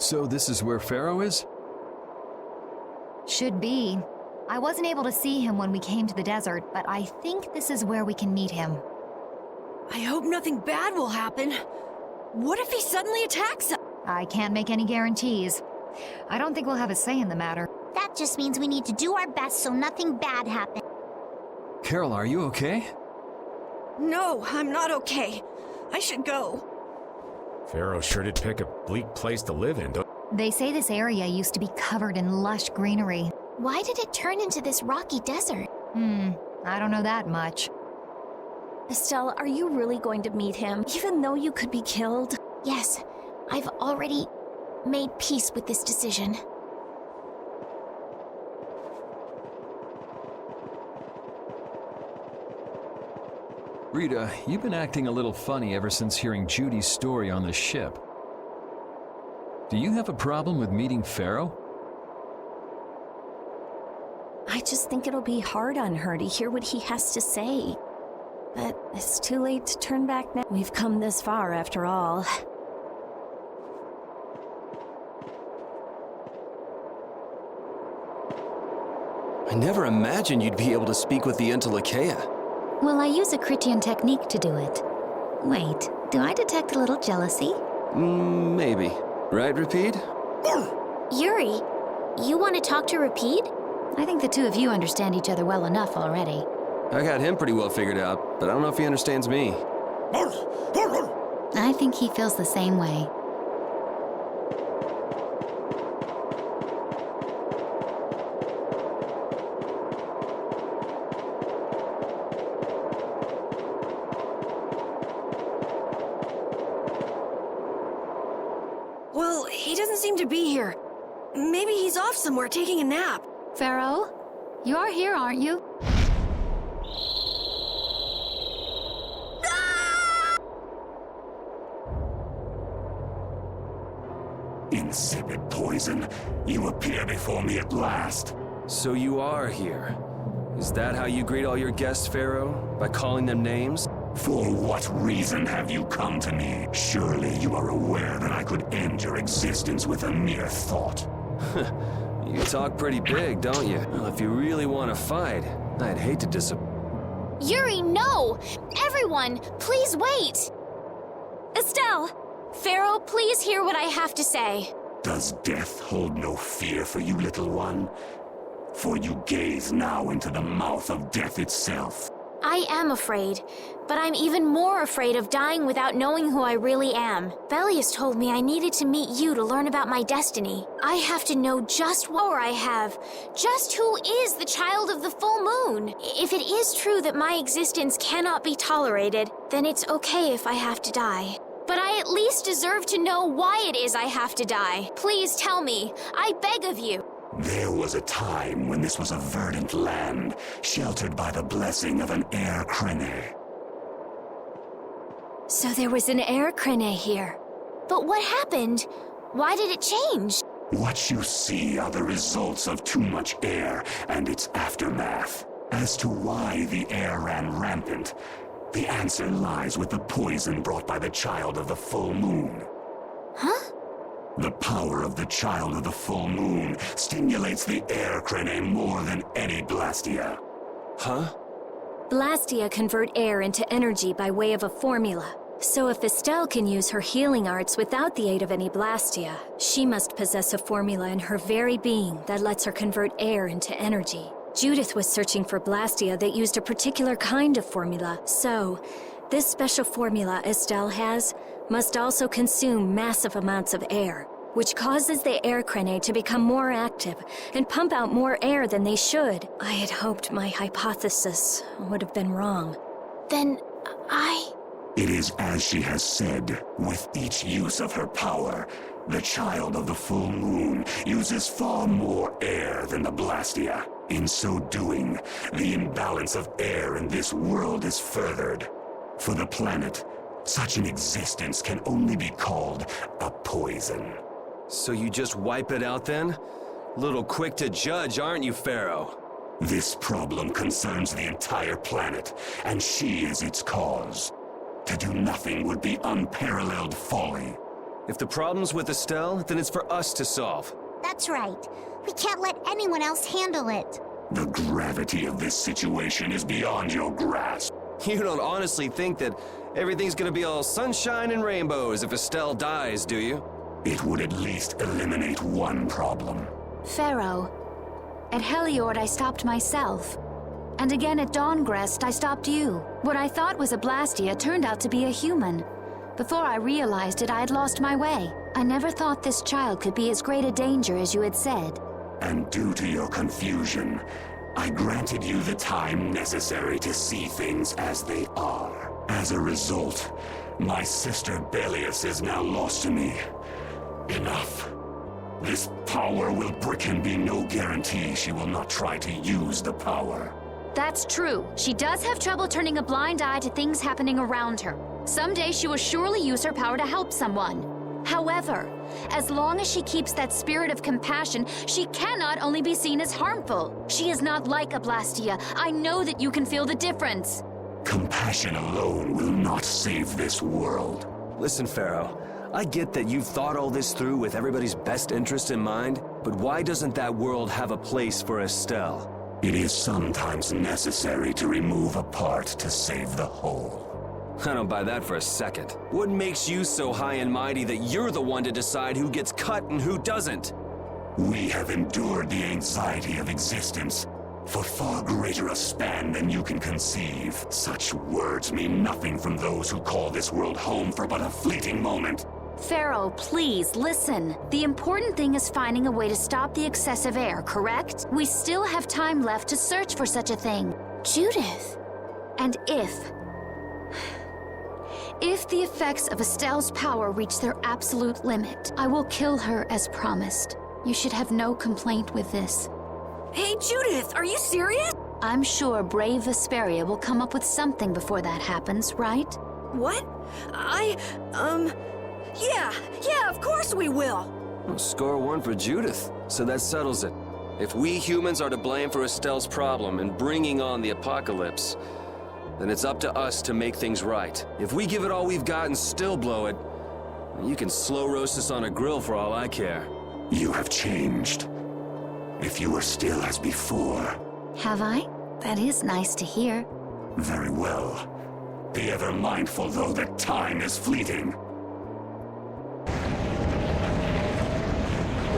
So this is where Pharaoh is? Should be. I wasn't able to see him when we came to the desert, but I think this is where we can meet him. I hope nothing bad will happen. What if he suddenly attacks us? I can't make any guarantees. I don't think we'll have a say in the matter. That just means we need to do our best so nothing bad happens. Carol, are you okay? No, I'm not okay. I should go. Pharaoh sure did pick a bleak place to live in, don't... They say this area used to be covered in lush greenery. Why did it turn into this rocky desert? I don't know that much. Estelle, are you really going to meet him, even though you could be killed? Yes, I've already made peace with this decision. Rita, you've been acting a little funny ever since hearing Judy's story on the ship. Do you have a problem with meeting Pharaoh? I just think it'll be hard on her to hear what he has to say. But it's too late to turn back now. We've come this far after all. I never imagined you'd be able to speak with the Entelecheia. Well, I use a Critian technique to do it. Wait, do I detect a little jealousy? Maybe. Right, Rapide? Yuri, you want to talk to Rapide? I think the two of you understand each other well enough already. I got him pretty well figured out, but I don't know if he understands me. I think he feels the same way. Well, he doesn't seem to be here. Maybe he's off somewhere taking a nap. Pharaoh, you are here, aren't you? Insipid poison, you appear before me at last. So you are here. Is that how you greet all your guests, Pharaoh? By calling them names? For what reason have you come to me? Surely you are aware that I could end your existence with a mere thought. You talk pretty big, don't you? Well, if you really want to fight, I'd hate to Yuri, no! Everyone, please wait! Estelle! Pharaoh, please hear what I have to say. Does death hold no fear for you, little one? For you gaze now into the mouth of death itself. I am afraid, but I'm even more afraid of dying without knowing who I really am. Belius told me I needed to meet you to learn about my destiny. I have to know just what power I have, just who is the child of the full moon. If it is true that my existence cannot be tolerated, then it's okay if I have to die. But I at least deserve to know why it is I have to die. Please tell me, I beg of you. There was a time when this was a verdant land, sheltered by the blessing of an air crene. So there was an air crene here. But what happened? Why did it change? What you see are the results of too much air and its aftermath. As to why the air ran rampant, the answer lies with the poison brought by the child of the full moon. Huh? The power of the child of the full moon stimulates the air crene more than any blastia. Huh? Blastia convert air into energy by way of a formula. So if Estelle can use her healing arts without the aid of any blastia, she must possess a formula in her very being that lets her convert air into energy. Judith was searching for blastia that used a particular kind of formula, so this special formula Estelle has must also consume massive amounts of air, which causes the air crene to become more active and pump out more air than they should. I had hoped my hypothesis would have been wrong. Then It is as she has said, with each use of her power, the child of the full moon uses far more air than the blastia. In so doing, the imbalance of air in this world is furthered. For the planet, such an existence can only be called a poison. So you just wipe it out then? Little quick to judge, aren't you, Pharaoh? This problem concerns the entire planet, and she is its cause. To do nothing would be unparalleled folly. If the problem's with Estelle, then it's for us to solve. That's right. We can't let anyone else handle it. The gravity of this situation is beyond your grasp. You don't honestly think that everything's gonna be all sunshine and rainbows if Estelle dies, do you? It would at least eliminate one problem. Pharaoh, at Heliord I stopped myself. And again at Dawngrest I stopped you. What I thought was a Blastia turned out to be a human. Before I realized it, I had lost my way. I never thought this child could be as great a danger as you had said. And due to your confusion, I granted you the time necessary to see things as they are. As a result, my sister Belius is now lost to me. Enough. This power will brick and be no guarantee she will not try to use the power. That's true. She does have trouble turning a blind eye to things happening around her. Someday she will surely use her power to help someone. However, as long as she keeps that spirit of compassion, she cannot only be seen as harmful. She is not like a Blastia. I know that you can feel the difference. Compassion alone will not save this world. Listen, Pharaoh, I get that you've thought all this through with everybody's best interest in mind, but why doesn't that world have a place for Estelle? It is sometimes necessary to remove a part to save the whole. I don't buy that for a second. What makes you so high and mighty that you're the one to decide who gets cut and who doesn't? We have endured the anxiety of existence for far greater a span than you can conceive. Such words mean nothing from those who call this world home for but a fleeting moment. Pharaoh, please, listen. The important thing is finding a way to stop the excessive air, correct? We still have time left to search for such a thing. Judith. And if the effects of Estelle's power reach their absolute limit, I will kill her as promised. You should have no complaint with this. Hey, Judith, are you serious? I'm sure brave Vesperia will come up with something before that happens, right? What? Yeah, of course we will. Well, score one for Judith, so that settles it. If we humans are to blame for Estelle's problem and bringing on the apocalypse, then it's up to us to make things right. If we give it all we've got and still blow it, you can slow roast us on a grill for all I care. You have changed. If you were still as before. Have I? That is nice to hear. Very well. Be ever mindful, though, that time is fleeting.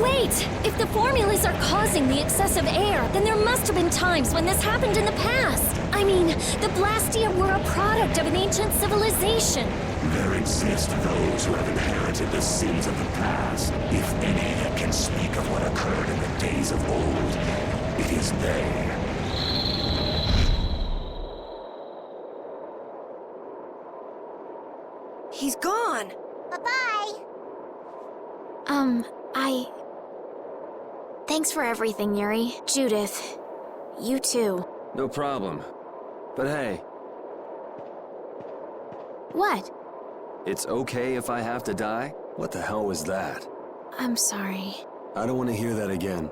Wait! If the formulas are causing the excessive air, then there must have been times when this happened in the past. I mean, the Blastia were a product of an ancient civilization. There exist those who have inherited the sins of the past. If any that can speak of what occurred in the days of old, it is they. He's gone. Bye-bye. Thanks for everything, Yuri. Judith, you too. No problem. But hey, What? it's okay if I have to die? What the hell was that? I'm sorry. I don't want to hear that again.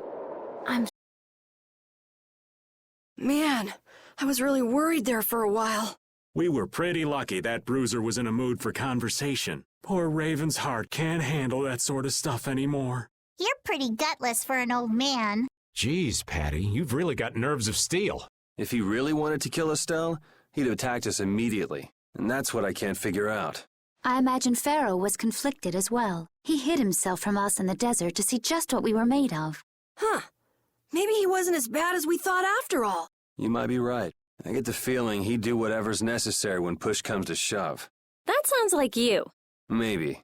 Man, I was really worried there for a while. We were pretty lucky that bruiser was in a mood for conversation. Poor Raven's heart can't handle that sort of stuff anymore. You're pretty gutless for an old man. Geez, Patty, you've really got nerves of steel. If he really wanted to kill Estelle, he'd have attacked us immediately. And that's what I can't figure out. I imagine Pharaoh was conflicted as well. He hid himself from us in the desert to see just what we were made of. Huh. Maybe he wasn't as bad as we thought after all. You might be right. I get the feeling he'd do whatever's necessary when push comes to shove. That sounds like you. Maybe.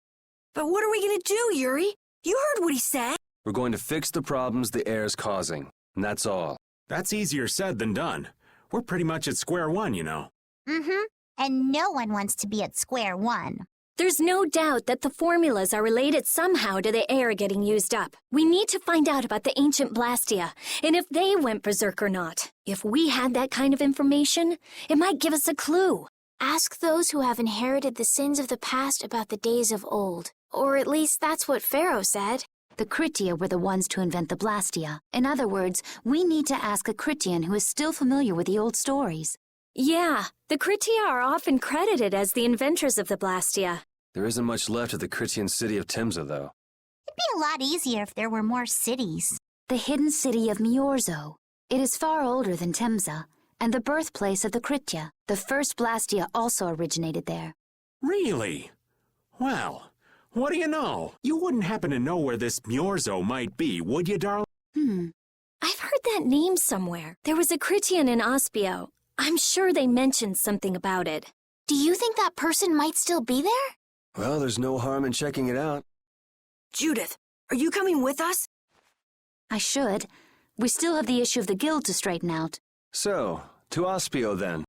But what are we gonna do, Yuri? You heard what he said. We're going to fix the problems the air's causing. And that's all. That's easier said than done. We're pretty much at square one, you know. Mm-hmm. And no one wants to be at square one. There's no doubt that the formulas are related somehow to the air getting used up. We need to find out about the ancient Blastia, and if they went berserk or not. If we had that kind of information, it might give us a clue. Ask those who have inherited the sins of the past about the days of old. Or at least that's what Pharaoh said. The Critia were the ones to invent the Blastia. In other words, we need to ask a Critian who is still familiar with the old stories. Yeah, the Critia are often credited as the inventors of the Blastia. There isn't much left of the Critian city of Timza, though. It'd be a lot easier if there were more cities. The hidden city of Miorzo. It is far older than Timza, and the birthplace of the Kritya. The first Blastia also originated there. Really? Well, what do you know? You wouldn't happen to know where this Miorzo might be, would you, darling? I've heard that name somewhere. There was a Critian in Ospio. I'm sure they mentioned something about it. Do you think that person might still be there? Well, there's no harm in checking it out. Judith, are you coming with us? I should. We still have the issue of the guild to straighten out. So, to Ospio then.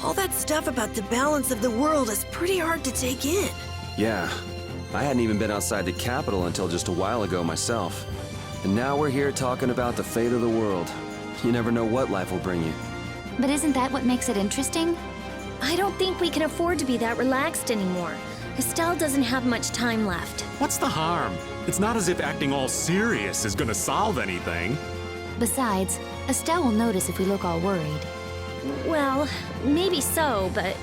All that stuff about the balance of the world is pretty hard to take in. Yeah, I hadn't even been outside the capital until just a while ago myself. And now we're here talking about the fate of the world. You never know what life will bring you. But isn't that what makes it interesting? I don't think we can afford to be that relaxed anymore. Estelle doesn't have much time left. What's the harm? It's not as if acting all serious is gonna solve anything. Besides, Estelle will notice if we look all worried. Well, maybe so, but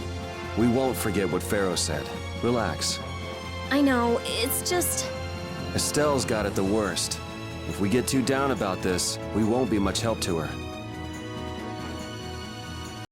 We won't forget what Pharaoh said. Relax. I know, it's just... Estelle's got it the worst. If we get too down about this, we won't be much help to her.